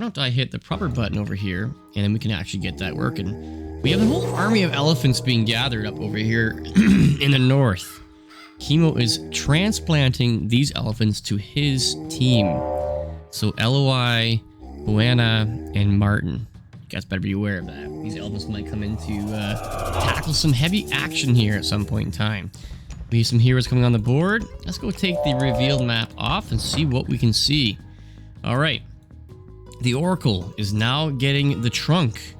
Why don't I hit the proper button over here, and then we can actually get that working. We have a whole army of elephants being gathered up over here in the north. Kimo is transplanting these elephants to his team. So LOI, Buena, and Martin. You guys better be aware of that. These elephants might come in to tackle some heavy action here at some point in time. We have some heroes coming on the board. Let's go take the revealed map off and see what we can see. Alright. The Oracle is now getting the trunk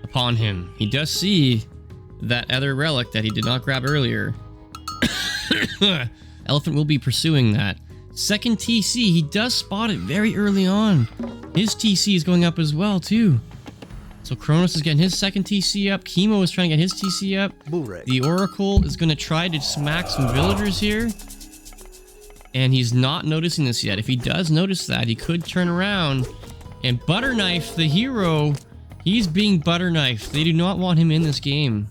upon him. He does see that other relic that he did not grab earlier. Elephant will be pursuing that. Second TC, he does spot it very early on. His TC is going up as well, too. So Kronos is getting his second TC up. Kimo is trying to get his TC up. The Oracle is going to try to smack some villagers here. And he's not noticing this yet. If he does notice that, he could turn around and butterknife the hero. He's being butterknifed. They do not want him in this game.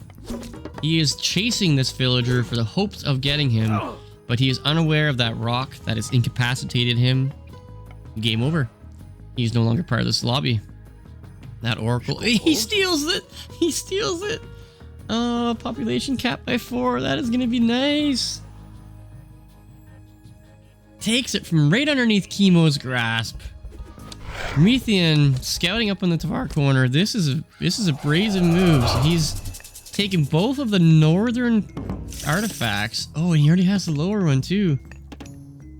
He is chasing this villager for the hopes of getting him, but he is unaware of that rock that has incapacitated him. Game over. He's no longer part of this lobby. That Oracle, he steals it. He steals it. Oh, population capped by 4. That is going to be nice. Takes it from right underneath Kimo's grasp. Promethean scouting up on the far corner. This is a brazen move. So he's taken both of the northern artifacts. Oh, and he already has the lower one too.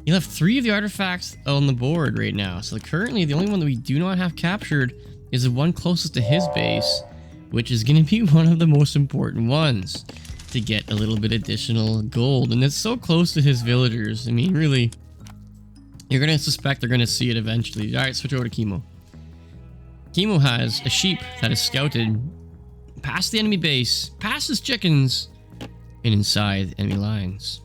He left 3 of the artifacts on the board right now. So currently the only one that we do not have captured is the one closest to his base, which is going to be one of the most important ones to get a little bit additional gold. And it's so close to his villagers. I mean, really, you're going to suspect they're going to see it eventually. All right, switch over to Kimo. Kimo has a sheep that is scouted past the enemy base, past his chickens, and inside enemy lines.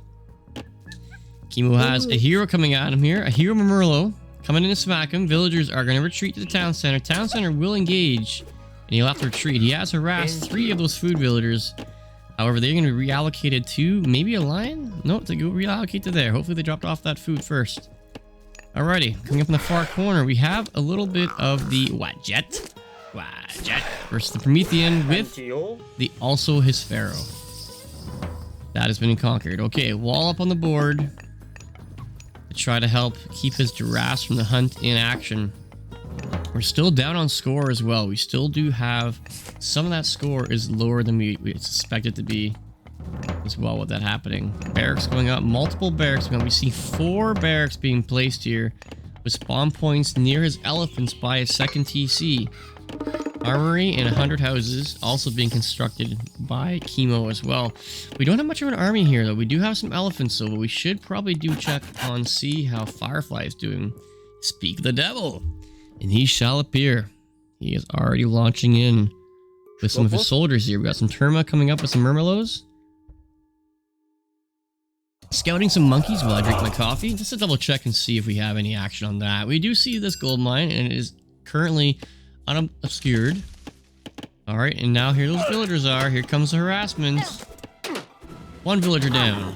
Kimo has a hero coming at him here, a hero Merlo coming in to smack him. Villagers are going to retreat to the town center. Town center will engage, and he'll have to retreat. He has harassed 3 of those food villagers. However, they're going to be reallocated to maybe a lion? No, to go reallocate to there. Hopefully they dropped off that food first. Alrighty, coming up in the far corner, we have a little bit of the Wadjet versus the Promethean with the also his Pharaoh. That has been conquered. Okay, wall up on the board to try to help keep his giraffes from the hunt in action. We're still down on score as well. We still do have some of that score is lower than we suspect it to be as well with that happening. Barracks going up, multiple barracks going up. We see 4 barracks being placed here with spawn points near his elephants by a second TC. Armory and 100 houses also being constructed by Kimo as well. We don't have much of an army here though. We do have some elephants, so we should probably do check on see how Firefly is doing. Speak the devil, and he shall appear. He is already launching in with some of his soldiers here. We got some Terma coming up with some Murmelos. Scouting some monkeys while I drink my coffee, just to double check and see if we have any action on that. We do see this gold mine, and it is currently unobscured. Alright, and now here those villagers are. Here comes the harassment. 1 villager down.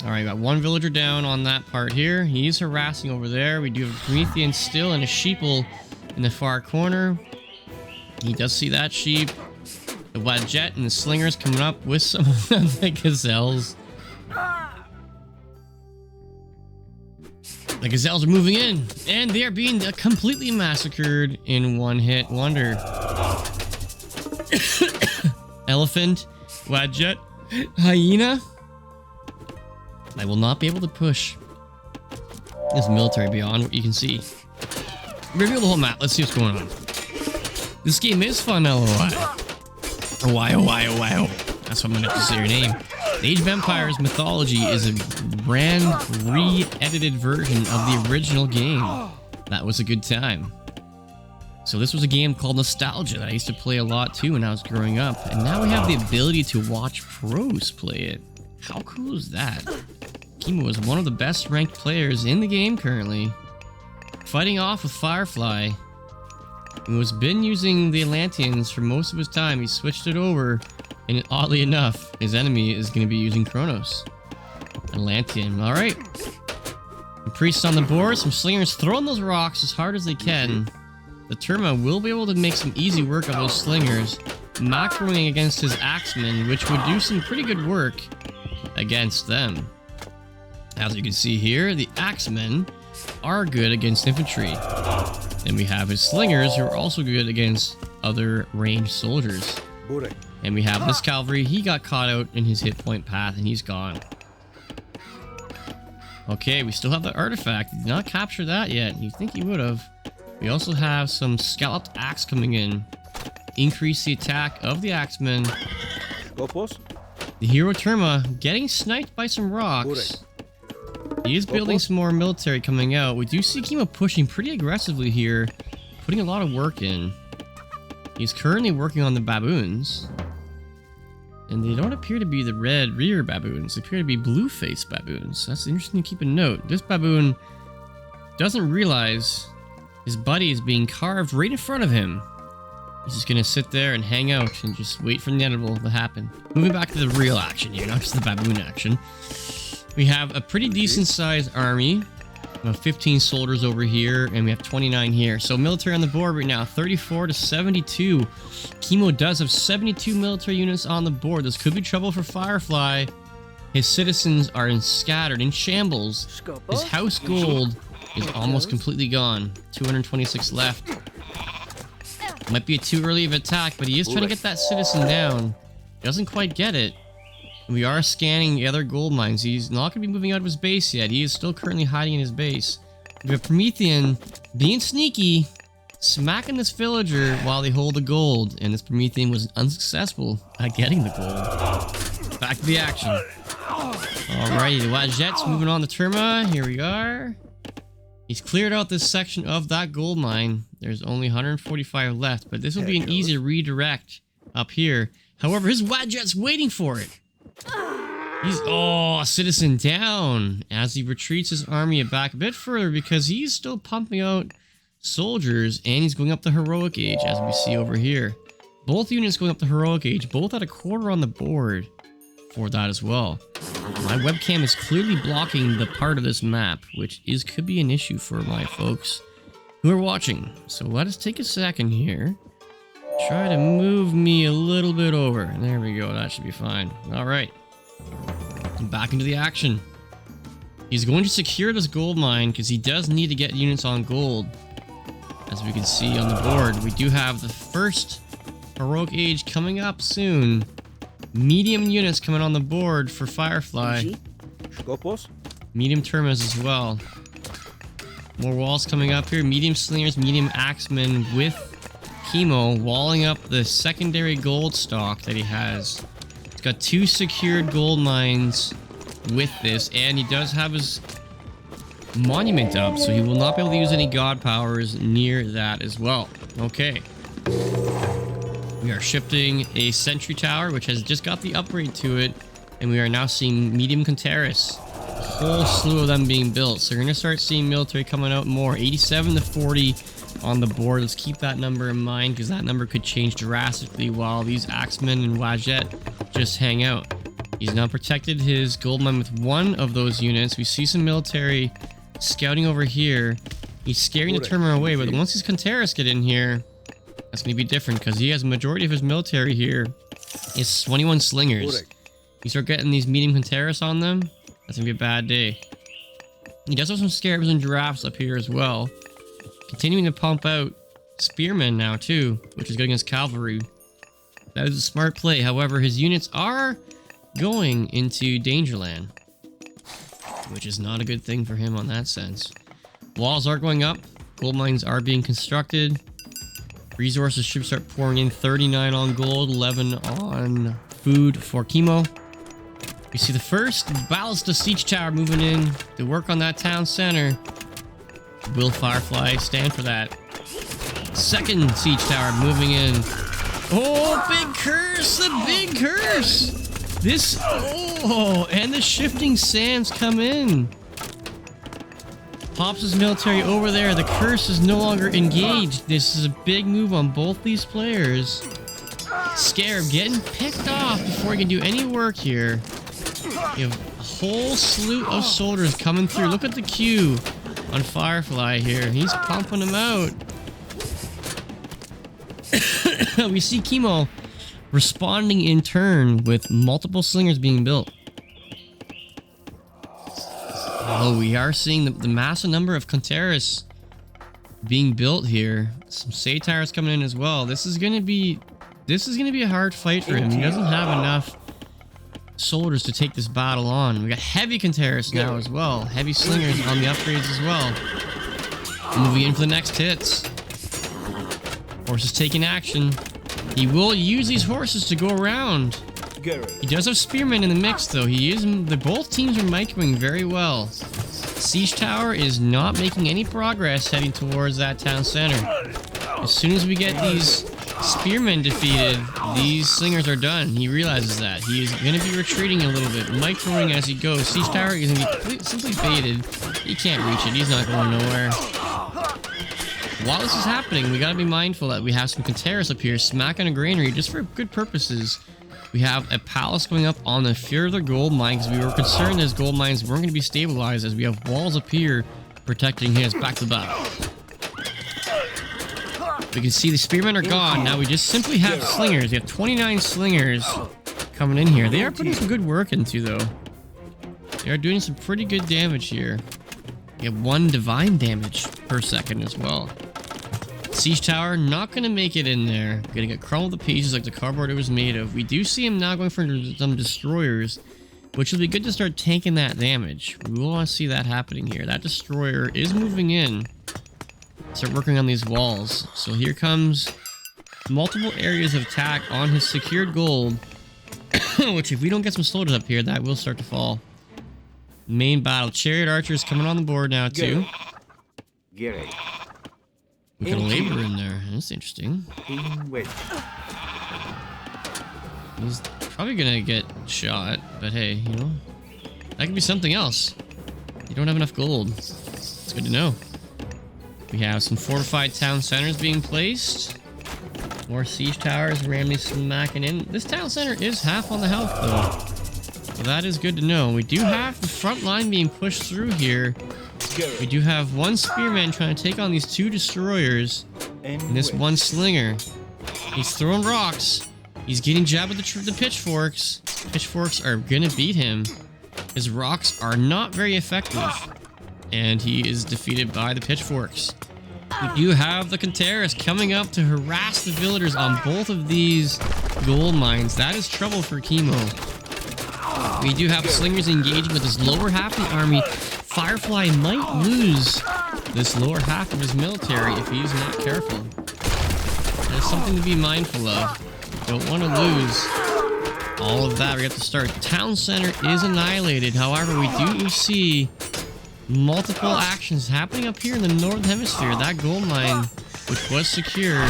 Alright, got 1 villager down on that part here. He's harassing over there. We do have a Promethean still and a sheeple in the far corner. He does see that sheep. The Wadjet and the slingers coming up with some of the gazelles. The gazelles are moving in, and they are being completely massacred in one hit wonder. Elephant, Wadjet, hyena. I will not be able to push this military beyond what you can see. Reveal the whole map. Let's see what's going on. This game is fun, LOI. Oh, why, oh, why, oh, why, oh. That's what I'm going to have to say your name. Age of Empires Mythology is a brand re-edited version of the original game. That was a good time. So this was a game called Nostalgia that I used to play a lot too when I was growing up. And now we have the ability to watch pros play it. How cool is that? Kimo is one of the best ranked players in the game currently. Fighting off with Firefly. He has been using the Atlanteans for most of his time. He switched it over. And oddly enough, his enemy is going to be using Kronos. Atlantean. Alright. The priests on the board, some slingers throwing those rocks as hard as they can. The Terma will be able to make some easy work of those slingers, macroing against his axemen, which would do some pretty good work against them. As you can see here, the axemen are good against infantry. And we have his slingers, who are also good against other ranged soldiers. And we have this cavalry. He got caught out in his hit point path and he's gone. Okay, we still have the artifact. He did not capture that yet. You'd think he would have. We also have some scalloped axe coming in. Increase the attack of the axemen. The hero Terma getting sniped by some rocks. He is building some more military coming out. We do see Kimo pushing pretty aggressively here, putting a lot of work in. He's currently working on the baboons. And they don't appear to be the red rear baboons. They appear to be blue-faced baboons. That's interesting to keep a note. This baboon doesn't realize his buddy is being carved right in front of him. He's just gonna sit there and hang out and just wait for the inevitable to happen. Moving back to the real action here, not just the baboon action. We have a pretty decent sized army. About 15 soldiers over here, and we have 29 here. So military on the board right now, 34 to 72. Kimo does have 72 military units on the board. This could be trouble for Firefly. His citizens are scattered in shambles. His house gold is almost completely gone. 226 left. Might be too early of an attack, but he is trying to get that citizen down. Doesn't quite get it. We are scanning the other gold mines. He's not going to be moving out of his base yet. He is still currently hiding in his base. We have Promethean being sneaky, smacking this villager while they hold the gold. And this Promethean was unsuccessful at getting the gold. Back to the action. Alrighty, the Wajet's moving on to Terma. Here we are. He's cleared out this section of that gold mine. There's only 145 left, but this will be an easy redirect up here. However, his Wajet's waiting for it. He's, a citizen down as he retreats his army back a bit further because he's still pumping out soldiers and he's going up the heroic age as we see over here. Both units going up the heroic age, both at a quarter on the board for that as well. My webcam is clearly blocking the part of this map, which could be an issue for my folks who are watching. So let us take a second here. Try to move me a little bit over. There we go. That should be fine. All right. Back into the action. He's going to secure this gold mine because he does need to get units on gold. As we can see on the board, we do have the first heroic age coming up soon. Medium units coming on the board for Firefly. Medium Termas as well. More walls coming up here. Medium slingers, medium axemen with Kimo walling up the secondary gold stock that he has. He's got 2 secured gold mines with this, and he does have his monument up, so he will not be able to use any god powers near that as well. Okay. We are shifting a sentry tower, which has just got the upgrade to it, and we are now seeing medium Conteras. A whole slew of them being built, so you're going to start seeing military coming out more. 87 to 40 on the board. Let's keep that number in mind because that number could change drastically while these axemen and Wajet just hang out. He's now protected his gold mine with one of those units. We see some military scouting over here. He's scaring the Terma away, but once these Conteras get in here, that's going to be different because he has a majority of his military here. It's 21 slingers. You start getting these medium Conteras on them, that's going to be a bad day. He does have some scarabs and giraffes up here as well. Continuing to pump out spearmen now too, which is good against cavalry. That is a smart play. However, his units are going into Dangerland, which is not a good thing for him on that sense. Walls are going up. Gold mines are being constructed. Resources should start pouring in. 39 on gold, 11 on food for Kimo. We see the first ballista siege tower moving in to work on that town center. Will Firefly stand for that? Second siege tower moving in. Oh, big curse! The big curse! This... Oh, and the shifting sands come in. Pops his military over there. The curse is no longer engaged. This is a big move on both these players. Scarab getting picked off before he can do any work here. You have a whole slew of soldiers coming through. Look at the queue on Firefly here. He's pumping them out. We see Kimo responding in turn with multiple slingers being built. Oh, we are seeing the massive number of Contreras being built here. Some Satires coming in as well. This is gonna be a hard fight for him. He doesn't have enough soldiers to take this battle on. We got heavy Contreras now as well. Heavy slingers on the upgrades as well. Moving in for the next hits. Horses taking action. He will use these horses to go around. He does have spearmen in the mix though. Both teams are microing very well. Siege Tower is not making any progress heading towards that town center. As soon as we get these spearmen defeated, these slingers are done. He realizes that. He is going to be retreating a little bit, microing as he goes. Siege Tower is going to be simply baited. He can't reach it. He's not going nowhere. While this is happening, we got to be mindful that we have some Contreras up here smacking a granary just for good purposes. We have a palace going up on the further gold mine because we were concerned those gold mines weren't going to be stabilized as we have walls up here protecting his back to back. We can see the spearmen are gone. Now we just simply have slingers. We have 29 slingers coming in here. They are putting some good work into though. They are doing some pretty good damage here. We have 1 divine damage per second as well. Siege Tower, not going to make it in there. Going to get crumbled to pieces like the cardboard it was made of. We do see him now going for some destroyers, which will be good to start tanking that damage. We will want to see that happening here. That destroyer is moving in. Start working on these walls. So here comes multiple areas of attack on his secured gold, which if we don't get some soldiers up here, that will start to fall. Main battle. Chariot archers coming on the board now too. We got a labor in there. That's interesting. He's probably gonna get shot, but hey, you know, that could be something else. You don't have enough gold. It's good to know. We have some fortified town centers being placed. More siege towers randomly smacking in. This town center is half on the health though, so that is good to know. We do have the front line being pushed through here. We do have 1 spearman trying to take on these 2 destroyers and this 1 slinger. He's throwing rocks. He's getting jabbed with the pitchforks. Pitchforks are gonna beat him. His rocks are not very effective, and he is defeated by the pitchforks. We do have the Contreras coming up to harass the villagers on both of these gold mines. That is trouble for Kimo. We do have slingers engaging with this lower half of the army. Firefly might lose this lower half of his military if he's not careful. That's something to be mindful of. Don't want to lose all of that. We have to start. Town center is annihilated. However, we do see multiple actions happening up here in the northern hemisphere. That gold mine, which was secure,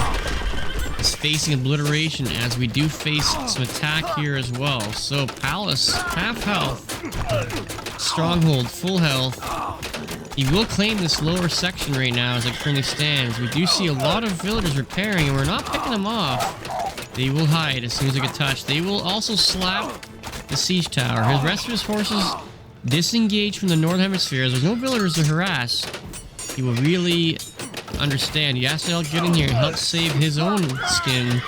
is facing obliteration as we do face some attack here as well. So Palace, half health. Stronghold, full health. He will claim this lower section right now as it currently stands. We do see a lot of villagers repairing, and we're not picking them off. They will hide as soon as they get touched. They will also slap the siege tower. His rest of his forces disengage from the northern hemisphere. As there's no villagers to harass, he will really understand. He has to help get in here and help save his own skin,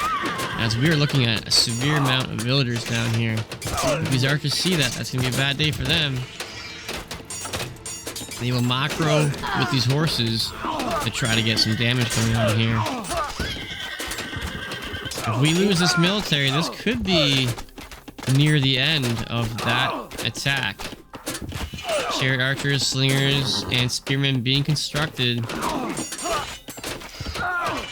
as we are looking at a severe amount of villagers down here. If these archers see that, that's going to be a bad day for them. They will macro with these horses to try to get some damage going on here. If we lose this military, this could be near the end of that attack. Chariot archers, slingers, and spearmen being constructed.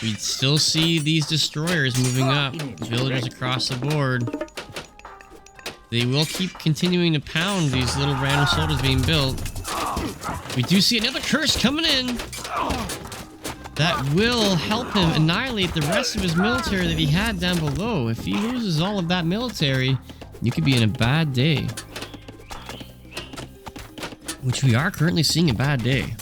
We still see these destroyers moving up, villagers across the board. They will keep continuing to pound these little random soldiers being built. We do see another curse coming in. That will help him annihilate the rest of his military that he had down below. If he loses all of that military, you could be in a bad day. Which we are currently seeing a bad day.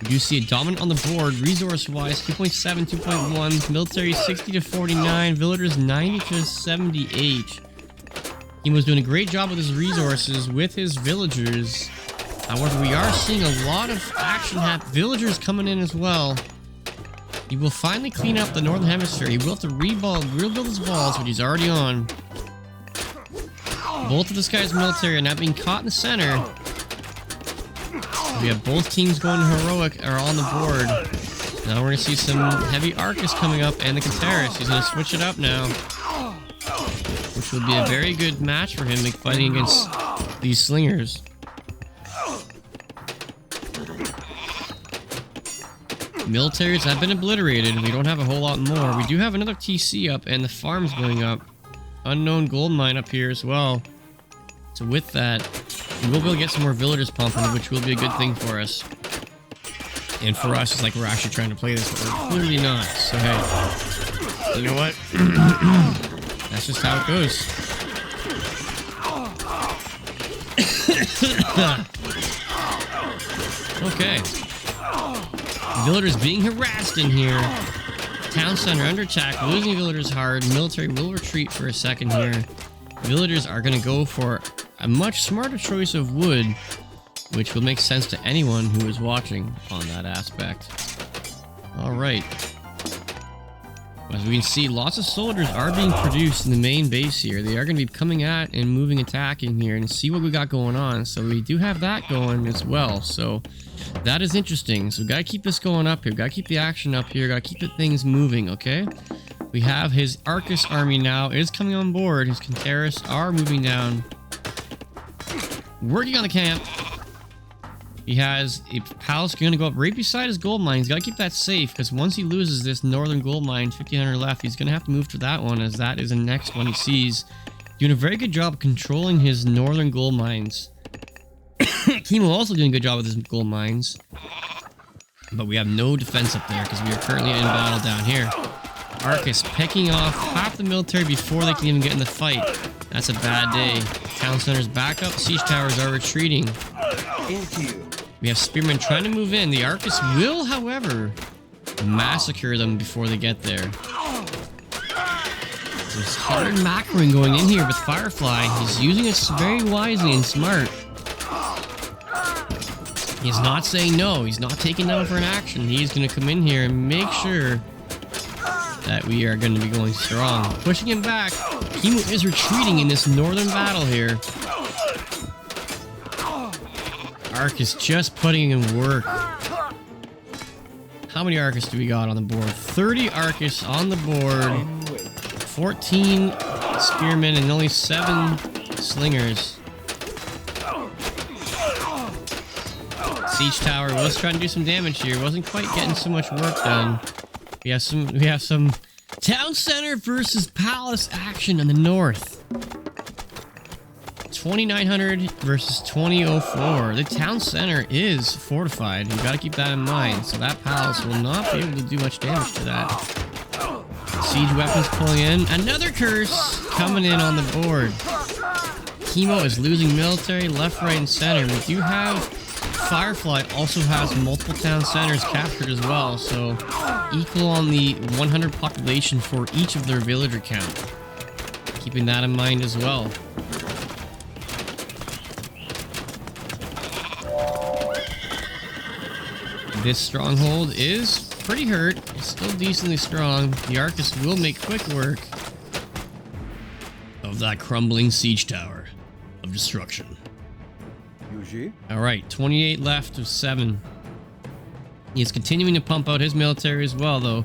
We do see a dominant on the board, resource-wise, 2.7, 2.1, military 60 to 49, villagers 90 to 78. Kimo's doing a great job with his resources, with his villagers. However, we are seeing a lot of action villagers coming in as well. He will finally clean up the northern hemisphere. He will have to rebuild his walls, which he's already on. Both of this guy's military are now being caught in the center. We have both teams going heroic are on the board. Now we're going to see some heavy Arcus coming up and the Canteris. He's going to switch it up now, which will be a very good match for him fighting against these slingers. Militaries have been obliterated. We don't have a whole lot more. We do have another TC up and the farm's going up. Unknown gold mine up here as well. So with that, we will be able to get some more villagers pumping, which will be a good thing for us. And for us, it's like we're actually trying to play this, but we're clearly not. So hey, you know what? That's just how it goes. Okay. Villagers being harassed in here. Town center under attack, losing villagers hard. Military will retreat for a second here. Villagers are going to go for a much smarter choice of wood, which will make sense to anyone who is watching on that aspect. Alright. As we can see, lots of soldiers are being produced in the main base here. They are going to be coming at and moving, attacking here, and see what we got going on. So we do have that going as well. So that is interesting. So we got to keep this going up here. Got to keep the action up here. Got to keep the things moving, okay? We have his Arcus army now is coming on board. His Canteris are moving down. Working on the camp. He has a palace going to go up right beside his gold mine. He's got to keep that safe, because once he loses this northern gold mine, 1,500 left, he's going to have to move to that one, as that is the next one he sees. Doing a very good job controlling his northern gold mines. Kimo also doing a good job with his gold mines. But we have no defense up there, because we are currently in battle down here. Arcus picking off half the military before they can even get in the fight. That's a bad day. Town center's back up. Siege towers are retreating. We have spearmen trying to move in. The Arcus will, however, massacre them before they get there. There's hard macroing going in here with Firefly. He's using it very wisely and smart. He's not saying no. He's not taking down for an action. He's going to come in here and make sure that we are going to be going strong. Pushing him back. Kimo is retreating in this northern battle here. Arcus just putting in work. How many Arcus do we got on the board? 30 Arcus on the board. 14 spearmen and only 7 slingers. Siege tower was trying to do some damage here. Wasn't quite getting so much work done. We have some town center versus palace action in the north. 2,900 versus 2,004. The town center is fortified. You got to keep that in mind. So that palace will not be able to do much damage to that. Siege weapons pulling in. Another curse coming in on the board. Kimo is losing military left, right, and center. We do have Firefly also has multiple town centers captured as well, so equal on the 100 population for each of their villager count. Keeping that in mind as well. This stronghold is pretty hurt. It's still decently strong. The Arcus will make quick work of that crumbling siege tower of destruction. Alright, 28 left of 7. He's continuing to pump out his military as well, though.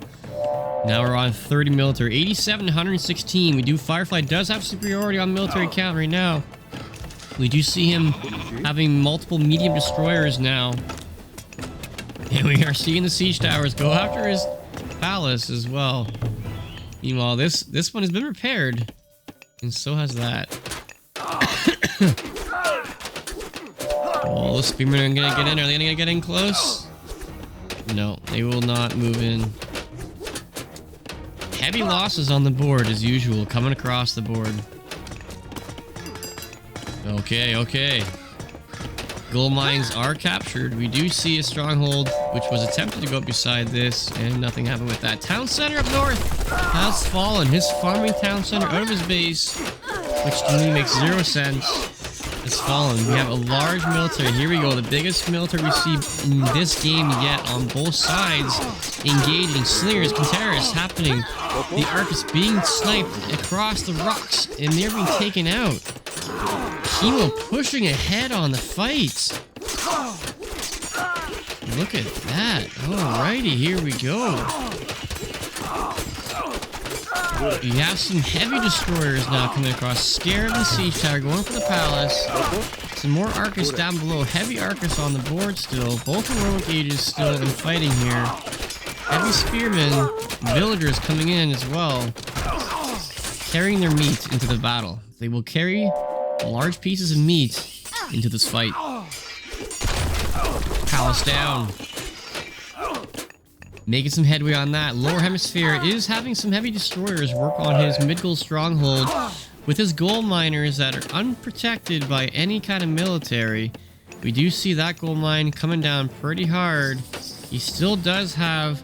Now we're on 30 military. 87 to 116. We do. Firefly does have superiority on military count right now. We do see him having multiple medium destroyers now. And we are seeing the siege towers go after his palace as well. Meanwhile, this one has been repaired. And so has that. Oh, the spearmen are gonna get in. Are they gonna get in close? No, they will not move in. Heavy losses on the board as usual, coming across the board. Okay. Gold mines are captured. We do see a stronghold, which was attempted to go up beside this, and nothing happened with that. Town center up north has fallen. His farming town center out of his base. which to me makes 0 sense, has fallen. We have a large military. Here we go. The biggest military we see in this game yet on both sides. Engaging. Slingers, terrorists happening. The Ark is being sniped across the rocks, and they're being taken out. Kimo pushing ahead on the fight. Look at that. Alrighty, here we go. You have some heavy destroyers now coming across. Scarab and Siege Tower going for the palace. Some more Arcus down below. Heavy Arcus on the board still. Both heroic ages still in fighting here. Heavy spearmen. Villagers coming in as well. Carrying their meat into the battle. They will carry large pieces of meat into this fight. Palace down. Making some headway on that. Lower Hemisphere is having some heavy destroyers work on his mid-gold stronghold with his gold miners that are unprotected by any kind of military. We do see that gold mine coming down pretty hard. He still does have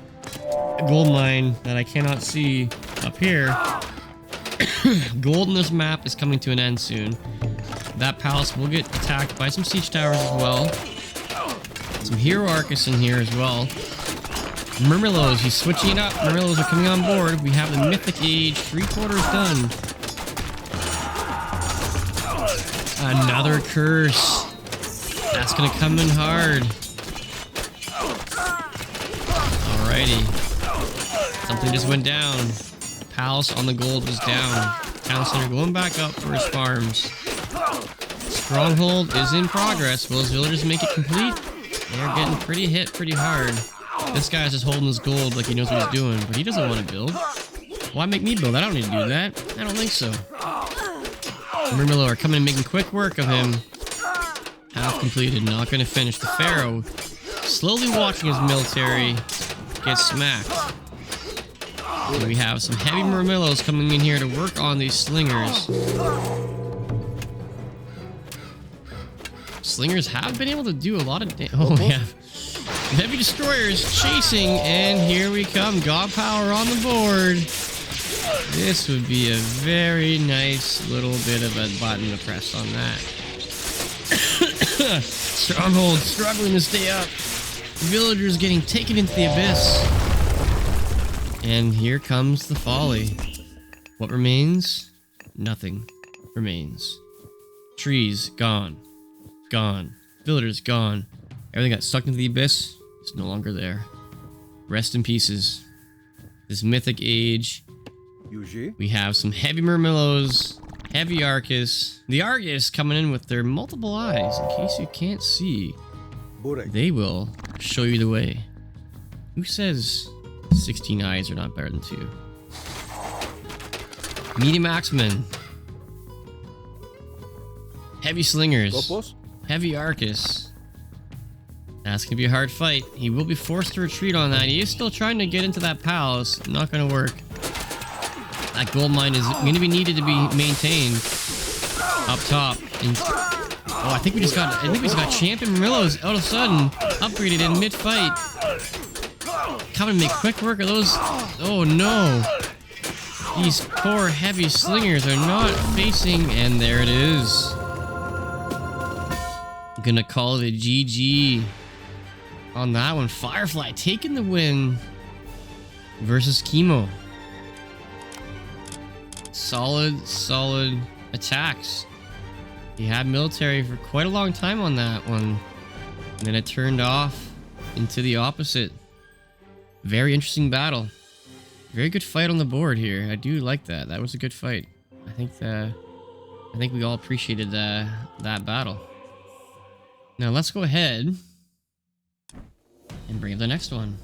a gold mine that I cannot see up here. Gold in this map is coming to an end soon. That palace will get attacked by some siege towers as well. Some hero Arcus in here as well. Murmillos, he's switching it up. Murmillos are coming on board. We have the Mythic Age 3/4 done. Another curse. That's gonna come in hard. Alrighty. Something just went down. Palace on the gold was down. Town center going back up for his farms. Stronghold is in progress. Will his villagers make it complete? They're getting pretty hit pretty hard. This guy's just holding his gold like he knows what he's doing, but he doesn't want to build. Why make me build? I don't need to do that. I don't think so. Murmillo are coming and making quick work of him. Half completed, not going to finish. The Pharaoh slowly watching his military get smacked. And we have some heavy Murmillos coming in here to work on these slingers. Slingers have been able to do a lot of damage. Oh, yeah. Heavy destroyers chasing, and here we come. God power on the board. This would be a very nice little bit of a button to press on that. Stronghold struggling to stay up. Villagers getting taken into the abyss. And here comes the folly. What remains? Nothing remains. Trees gone. Gone. Villagers gone. Everything got sucked into the abyss. It's no longer there. Rest in pieces. This Mythic Age. We have some heavy Murmillos, heavy Arcus. The Argus coming in with their multiple eyes. In case you can't see, they will show you the way. Who says 16 eyes are not better than 2? Medium Axemen. Heavy Slingers. Heavy Arcus. That's gonna be a hard fight. He will be forced to retreat on that. He is still trying to get into that palace. Not gonna work. That gold mine is gonna be needed to be maintained up top. And, oh, I think we just got champion Murmillos out of a sudden upgraded in mid-fight. Come and make quick work of those. Oh no! These poor heavy slingers are not facing, and there it is. I'm gonna call it a GG on that one. Firefly taking the win versus Kimo. Solid attacks. He had military for quite a long time on that one, and then it turned off into the opposite. Very interesting battle. Very good fight on the board here. I do like that. That was a good fight. I think we all appreciated that battle. Now let's go ahead and bring up the next one.